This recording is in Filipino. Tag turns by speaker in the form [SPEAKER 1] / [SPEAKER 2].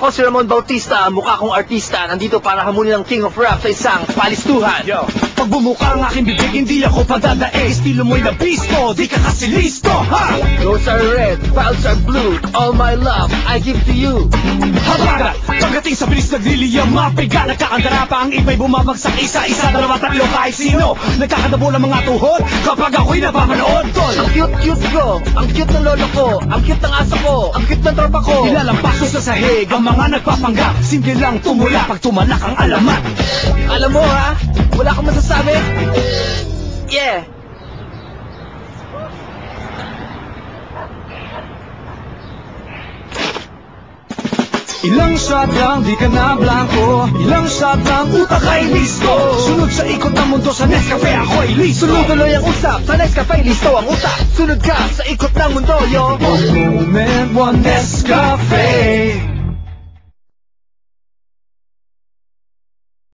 [SPEAKER 1] Ako si Ramon Bautista, mukha kong artista. Nandito para hamunin ang King of Rap sa isang palistuhan.
[SPEAKER 2] Yo, pag bumuka ang aking bibig, hindi ako padadaig. Estilo mo'y nabisto, di ka kasi listo, ha?
[SPEAKER 1] Roses are red, violets are blue. All my love, I give to you.
[SPEAKER 2] Habara, pagdating sa bilis nagliliyam, mapiga, nagkakandara pa ang iba'y bumabagsak. Isa-isa, dalawa, tatlo, kahit sino. Nagkakadabo ng mga tuhod kapag ako'y napapanood, tol.
[SPEAKER 1] Ang cute-cute ko, ang cute ng lolo ko, ang cute ng aso ko, ang cute ng tropa ko.
[SPEAKER 2] Ilalampas ko sa sahig ang mga nagpapanggap. Simple lang tumula pag tumalak ang alamat.
[SPEAKER 1] Alam mo ha, wala akong masasabi. Yeah.
[SPEAKER 2] Ilang shot lang, di ka na blanco. Ilang shot lang, utak ay listo. Sunod sa ikot ng mundo sa Nescafe, ako'y listo.
[SPEAKER 1] Tuloy-tuloy ang usap, sa Nescafe listo ang utak. Sunod ka sa ikot ng mundo, yo.
[SPEAKER 2] One moment, one Nescafe.